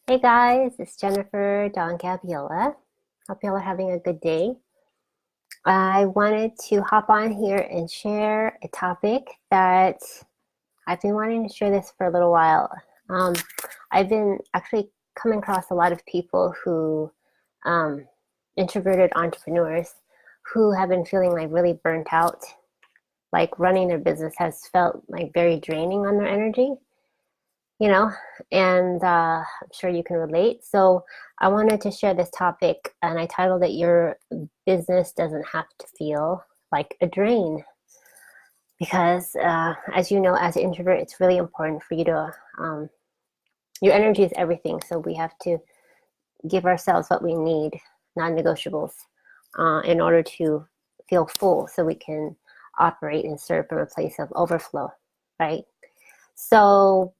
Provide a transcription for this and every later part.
Hey guys, it's Jennifer Don Gabiola. Hope y'all are having a good day. I wanted to hop on here and share a topic that I've been wanting to share this for a little while. Um, I've been actually coming across a lot of people who, um, introverted entrepreneurs, who have been feeling like really burnt out. Like running their business has felt like very draining on their energy, you know, and I'm sure you can relate. So I wanted to share this topic, and I titled it Your Business Doesn't Have to Feel Like a Drain. Because, as you know, as an introvert, it's really important for you to, your energy is everything. So we have to give ourselves what we need, non negotiables, in order to feel full so we can operate and serve from a place of overflow, right? So,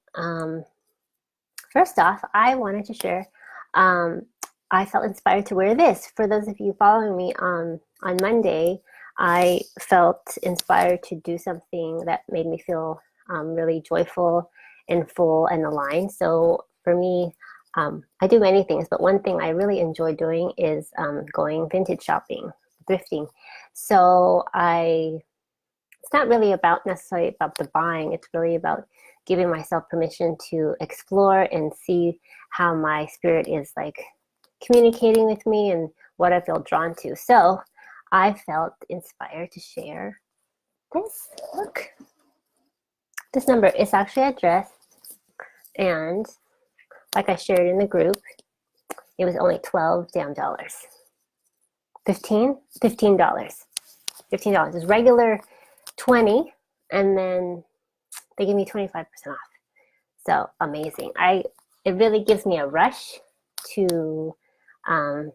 first off, I wanted to share. Um, I felt inspired to wear this. For those of you following me on Monday, I felt inspired to do something that made me feel really joyful and full and aligned. So for me, I do many things, but one thing I really enjoy doing is going vintage shopping, thrifting. So it's not really about necessarily about the buying. It's really about giving myself permission to explore and see how my spirit is like communicating with me and what I feel drawn to. So I felt inspired to share this. Look, this number is actually a dress, and like I shared in the group, it was only 12 damn dollars. 15? $15. $15 is regular 20, and then they give me 25% off. So amazing. It really gives me a rush to um,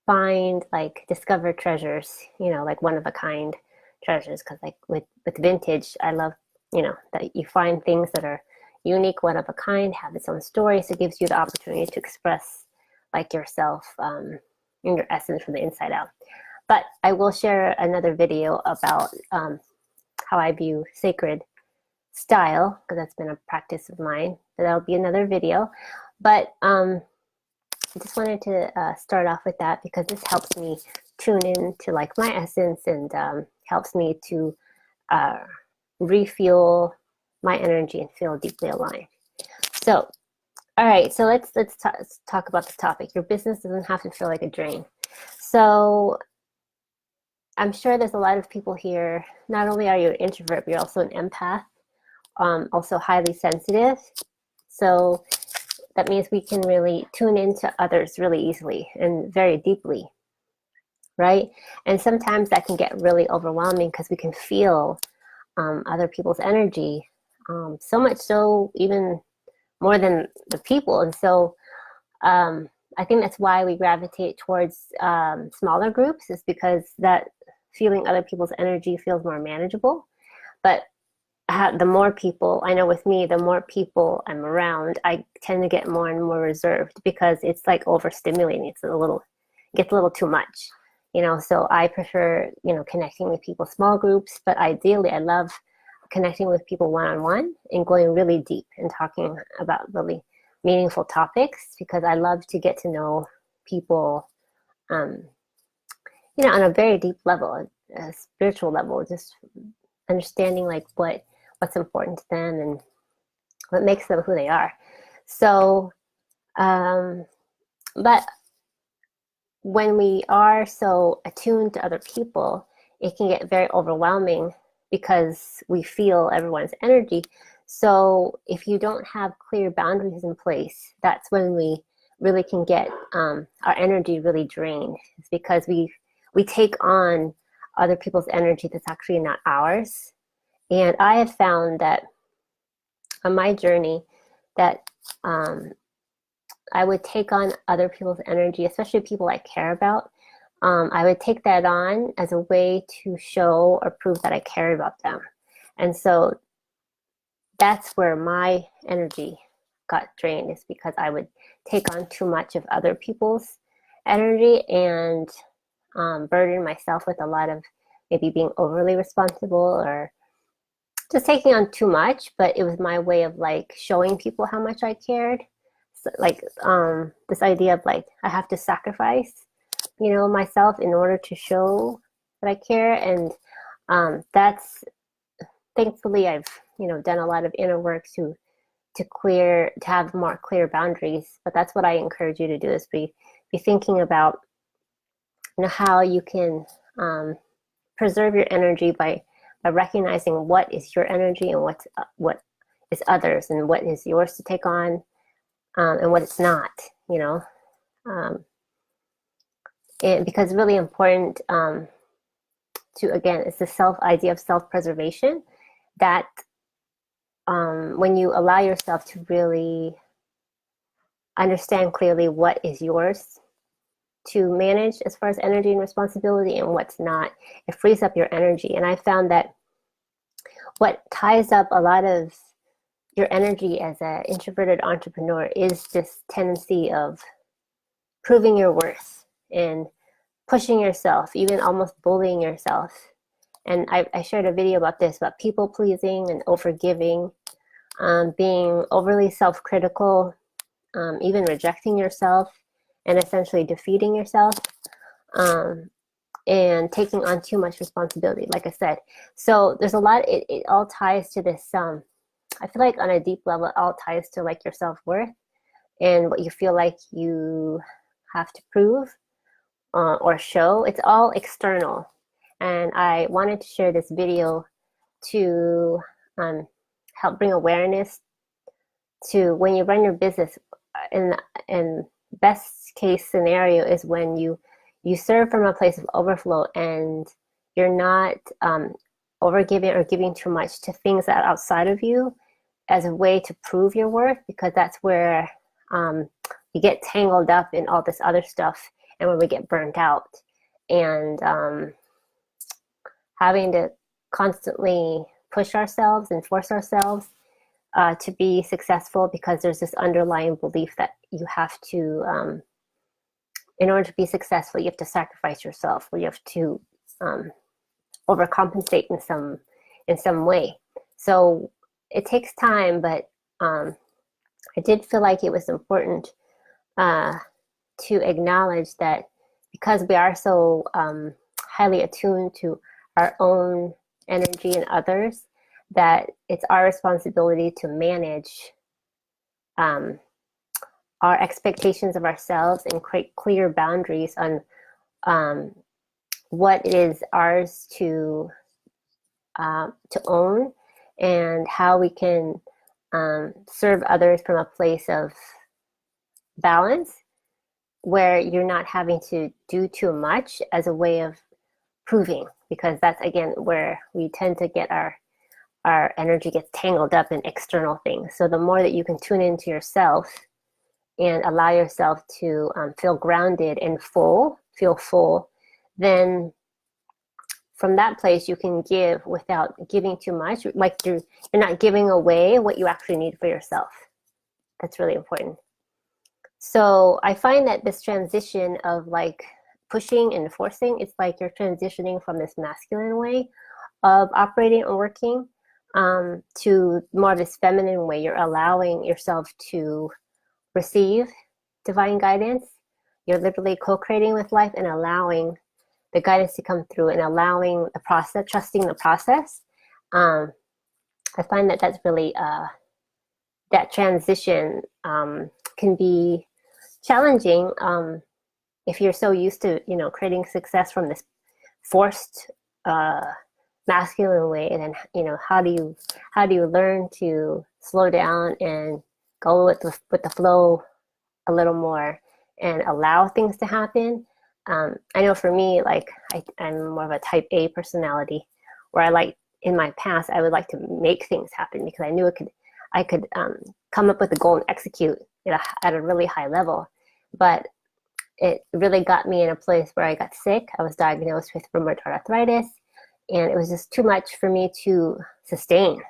find like discover treasures, like one of a kind treasures. Because like with vintage, I love that you find things that are unique, one of a kind, have its own story. So it gives you the opportunity to express like yourself in your essence from the inside out. But I will share another video about how I view sacred style, because that's been a practice of mine. So that'll be another video. But I just wanted to start off with that because this helps me tune in to like my essence and helps me to uh, refuel my energy and feel deeply aligned. So, all right, so let's talk about this topic. Your business doesn't have to feel like a drain. So I'm sure there's a lot of people here. Not only are you an introvert, but you're also an empath, also highly sensitive. So that means we can really tune into others really easily and very deeply, right? And sometimes that can get really overwhelming because we can feel other people's energy, so much so even more than the people. And so I think that's why we gravitate towards smaller groups, is because that feeling other people's energy feels more manageable. But the more people, I know with me, the more people I'm around, I tend to get more and more reserved because it's like overstimulating. It gets a little too much, so I prefer, connecting with people, small groups, but ideally I love connecting with people one-on-one and going really deep and talking about really meaningful topics, because I love to get to know people, on a very deep level, a spiritual level, just understanding like what's important to them and what makes them who they are. So, but when we are so attuned to other people, it can get very overwhelming because we feel everyone's energy. So if you don't have clear boundaries in place, that's when we really can get our energy really drained. It's because we take on other people's energy that's actually not ours. And I have found that on my journey that I would take on other people's energy, especially people I care about. I would take that on as a way to show or prove that I care about them. And so that's where my energy got drained, is because I would take on too much of other people's energy and burden myself with a lot of maybe being overly responsible or just taking on too much, but it was my way of like showing people how much I cared. So, like this idea of like I have to sacrifice, myself in order to show that I care, and that's thankfully I've done a lot of inner work to have more clear boundaries. But that's what I encourage you to do is be thinking about how you can preserve your energy by recognizing what is your energy and what is others, and what is yours to take on, and what it's not. Um, and because it's really important to, again, it's the idea of self-preservation, that when you allow yourself to really understand clearly what is yours to manage as far as energy and responsibility and what's not, it frees up your energy. And I found that what ties up a lot of your energy as an introverted entrepreneur is this tendency of proving your worth and pushing yourself, even almost bullying yourself. And I shared a video about this, about people pleasing and overgiving, being overly self-critical, even rejecting yourself and essentially defeating yourself, and taking on too much responsibility, like I said. So there's a lot, it all ties to this, I feel like on a deep level, it all ties to like your self-worth and what you feel like you have to prove or show. It's all external. And I wanted to share this video to help bring awareness to when you run your business. And best case scenario is when you serve from a place of overflow and you're not overgiving or giving too much to things that are outside of you as a way to prove your worth, because that's where you get tangled up in all this other stuff, and when we get burnt out and having to constantly push ourselves and force ourselves to be successful, because there's this underlying belief that you have to, in order to be successful, you have to sacrifice yourself, or you have to overcompensate in some way. So it takes time, but I did feel like it was important to acknowledge that because we are so highly attuned to our own energy and others, that it's our responsibility to manage our expectations of ourselves and create clear boundaries on what it is ours to own, and how we can serve others from a place of balance, where you're not having to do too much as a way of proving, because that's again where we tend to get our energy gets tangled up in external things. So the more that you can tune into yourself and allow yourself to feel grounded and feel full, then from that place you can give without giving too much. Like you're not giving away what you actually need for yourself. That's really important. So I find that this transition of like pushing and forcing, it's like you're transitioning from this masculine way of operating or working to more of this feminine way. You're allowing yourself to receive divine guidance. You're literally co-creating with life and allowing the guidance to come through, and allowing the process, trusting the process. I find that that's really, that transition can be challenging if you're so used to, creating success from this forced masculine way. And then, how do you learn to slow down and go with the flow a little more and allow things to happen? I know for me, like I'm more of a type A personality, where in my past, I would like to make things happen because I knew I could come up with a goal and execute it at a really high level. But it really got me in a place where I got sick. I was diagnosed with rheumatoid arthritis, and it was just too much for me to sustain.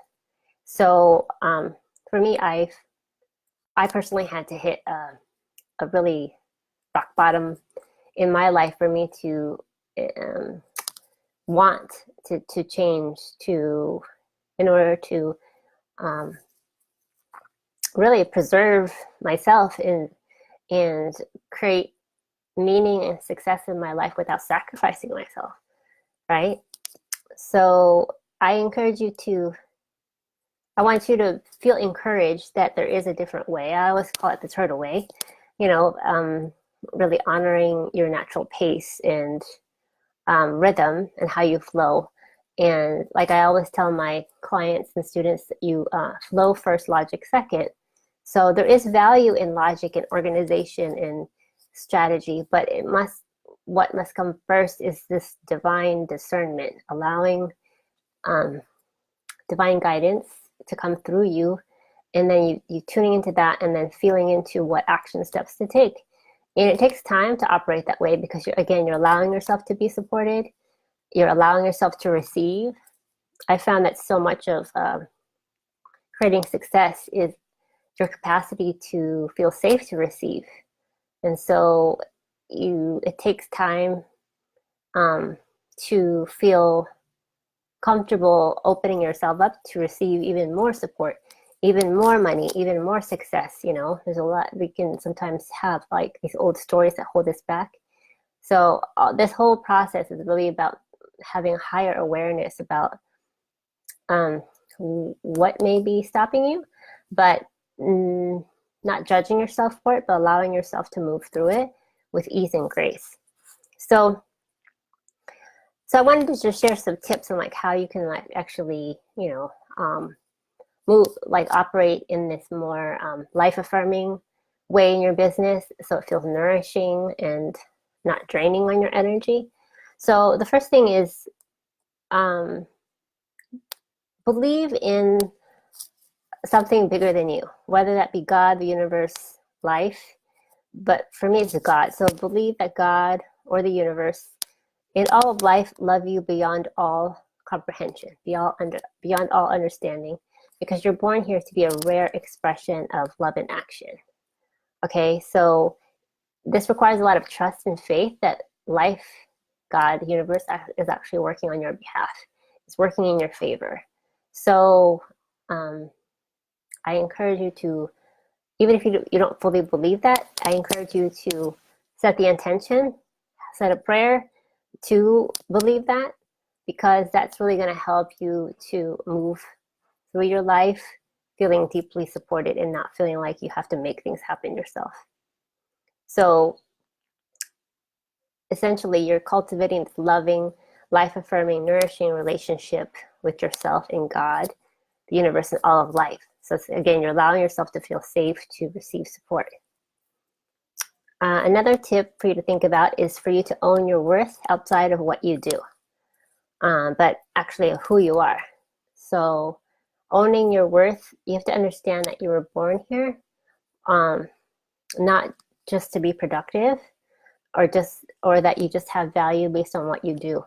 So for me, I personally had to hit a really rock bottom in my life for me to want to change, to in order to um, really preserve myself and create meaning and success in my life without sacrificing myself, right? So I want you to feel encouraged that there is a different way. I always call it the turtle way, really honoring your natural pace and rhythm and how you flow. And like I always tell my clients and students, that you flow first, logic second. So there is value in logic and organization and strategy, but what must come first is this divine discernment, allowing um, divine guidance to come through you, and then you tuning into that and then feeling into what action steps to take. And it takes time to operate that way because you're allowing yourself to be supported, you're allowing yourself to receive. I found that so much of creating success is your capacity to feel safe to receive. And so it takes time to feel comfortable opening yourself up to receive even more support, even more money, even more success. There's a lot we can sometimes have, like these old stories that hold us back. So this whole process is really about having a higher awareness about what may be stopping you, but not judging yourself for it, but allowing yourself to move through it with ease and grace. So I wanted to just share some tips on like how you can like actually, move, like operate in this more life affirming way in your business, so it feels nourishing and not draining on your energy. So the first thing is believe in something bigger than you, whether that be God, the universe, life. But for me, it's God. So believe that God or the universe in all of life love you beyond all comprehension, beyond all understanding, because you're born here to be a rare expression of love in action. Okay, so this requires a lot of trust and faith that life, God, the universe is actually working on your behalf. It's working in your favor. So I encourage you to, even if you don't fully believe that, I encourage you to set the intention, set a prayer to believe that, because that's really going to help you to move through your life feeling deeply supported and not feeling like you have to make things happen yourself. So essentially, you're cultivating this loving, life-affirming, nourishing relationship with yourself and God, the universe, and all of life. So again, you're allowing yourself to feel safe to receive support. Another tip for you to think about is for you to own your worth outside of what you do, but actually who you are. So owning your worth, you have to understand that you were born here, not just to be productive or that you just have value based on what you do.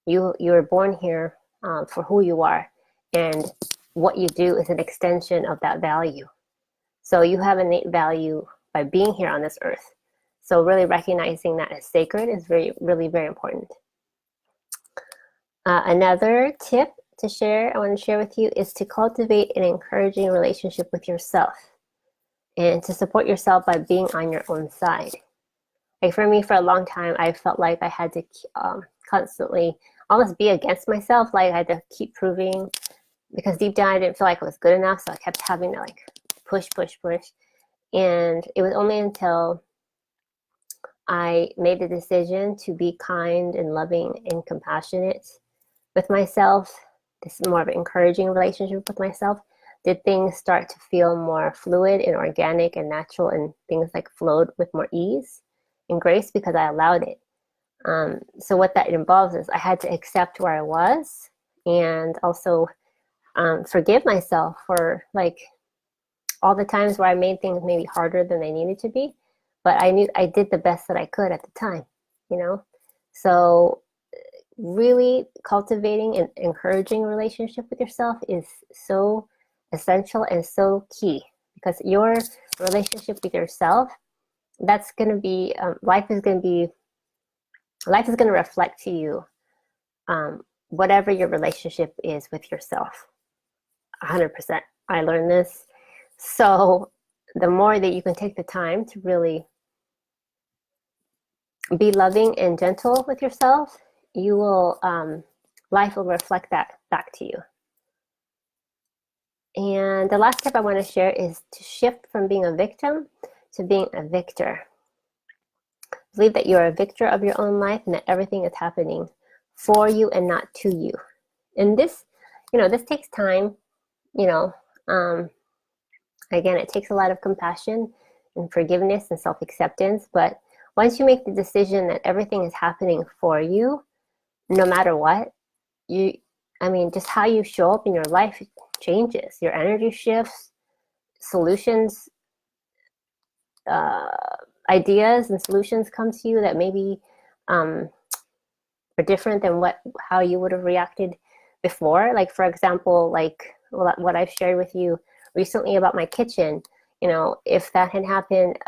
You were born here for who you are, and what you do is an extension of that value. So you have innate value by being here on this earth. So really recognizing that as sacred is really very important. Another tip I want to share with you is to cultivate an encouraging relationship with yourself and to support yourself by being on your own side. Like for me, for a long time, I felt like I had to constantly almost be against myself. Like I had to keep proving, because deep down I didn't feel like it was good enough. So I kept having to like push. And it was only until I made the decision to be kind and loving and compassionate with myself, this more of an encouraging relationship with myself, did things start to feel more fluid and organic and natural, and things like flowed with more ease and grace because I allowed it. So what that involves is I had to accept where I was, and also forgive myself for like all the times where I made things maybe harder than they needed to be, but I knew I did the best that I could at the time, So really cultivating an encouraging relationship with yourself is so essential and so key, because your relationship with yourself, that's going to be life is going to reflect to you whatever your relationship is with yourself. 100%. I learned this. So the more that you can take the time to really be loving and gentle with yourself, you will, life will reflect that back to you. And the last tip I want to share is to shift from being a victim to being a victor. Believe that you're a victor of your own life and that everything is happening for you and not to you. And this, this takes time, again, it takes a lot of compassion and forgiveness and self-acceptance. But once you make the decision that everything is happening for you, no matter what, just how you show up in your life changes. Your energy shifts, solutions, ideas and solutions come to you that maybe are different than how you would have reacted before. Like, for example, like what I've shared with you recently about my kitchen, if that had happened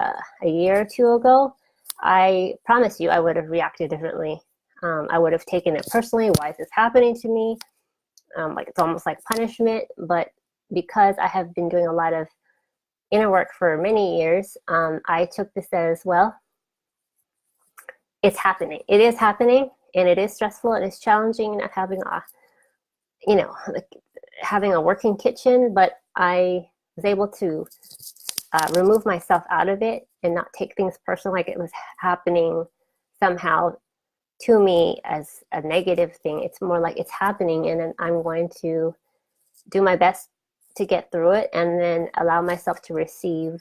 a year or two ago, I promise you I would have reacted differently. I would have taken it personally. Why is this happening to me? Like, it's almost like punishment. But because I have been doing a lot of inner work for many years, I took this as, well, it's happening. It is happening, and it is stressful, and it's challenging not having having a working kitchen, but I was able to remove myself out of it and not take things personal, like it was happening somehow to me as a negative thing. It's more like it's happening, and then I'm going to do my best to get through it and then allow myself to receive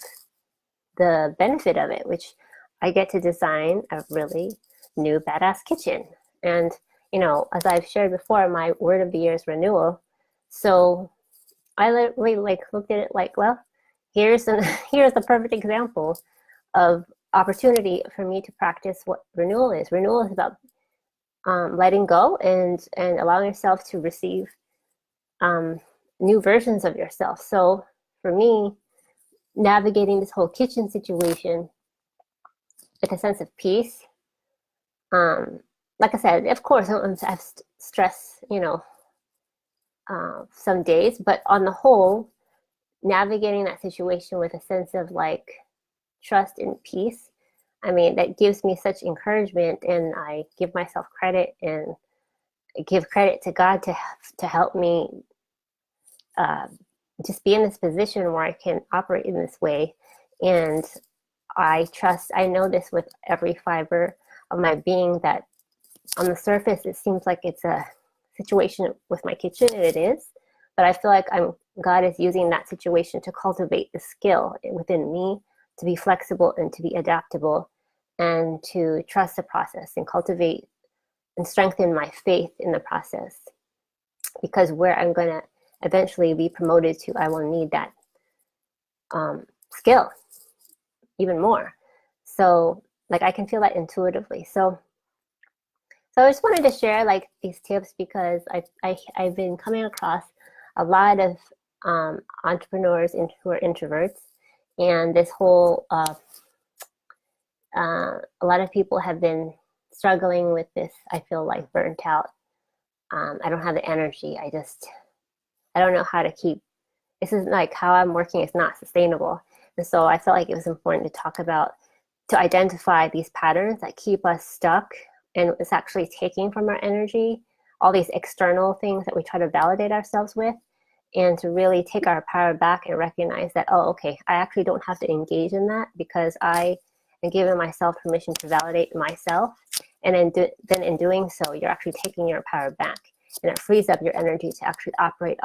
the benefit of it, which I get to design a really new badass kitchen. And, as I've shared before, my word of the year is renewal. So I literally looked at it like, well, here's the perfect example of opportunity for me to practice what renewal is. Renewal is about letting go and allowing yourself to receive new versions of yourself. So for me, navigating this whole kitchen situation with a sense of peace, like I said, of course, I have stress, some days, but on the whole, navigating that situation with a sense of trust and peace, that gives me such encouragement, and I give myself credit and give credit to God to help me just be in this position where I can operate in this way. And I know this with every fiber of my being, that on the surface, it seems like it's a situation with my kitchen, and it is, but I feel like God is using that situation to cultivate the skill within me to be flexible and to be adaptable and to trust the process and cultivate and strengthen my faith in the process. Because where I'm going to eventually be promoted to, I will need that skill even more. So I can feel that intuitively. So I just wanted to share these tips because I've been coming across a lot of entrepreneurs who are introverts, and this whole a lot of people have been struggling with this. I feel like burnt out. I don't have the energy. I don't know how to keep. This is how I'm working is not sustainable, and so I felt like it was important to identify these patterns that keep us stuck. And it's actually taking from our energy, all these external things that we try to validate ourselves with, and to really take our power back and recognize that, oh, okay, I actually don't have to engage in that because I am giving myself permission to validate myself. And then in doing so, you're actually taking your power back, and it frees up your energy to actually operate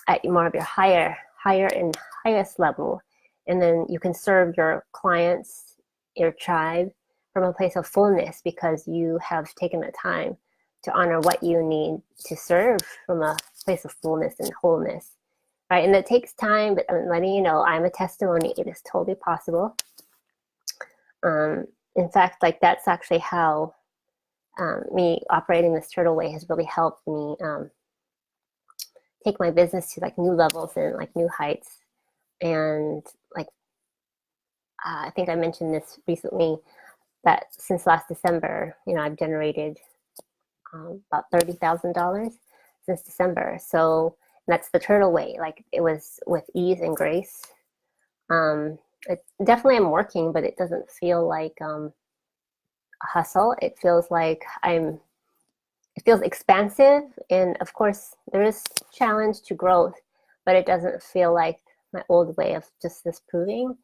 at more of your higher and highest level. And then you can serve your clients, your tribe, from a place of fullness because you have taken the time to honor what you need to serve from a place of fullness and wholeness, right? And it takes time, but I'm letting you know, I'm a testimony. It is totally possible. In fact, that's actually how me operating this turtle way has really helped me take my business to new levels and new heights. And I think I mentioned this recently, that since last December, I've generated about $30,000 since December. So That's the turtle way. Like it was with ease and grace. It definitely I'm working, but it doesn't feel like a hustle. It feels like it feels expansive, and of course there is challenge to growth, but it doesn't feel like my old way of just this proving.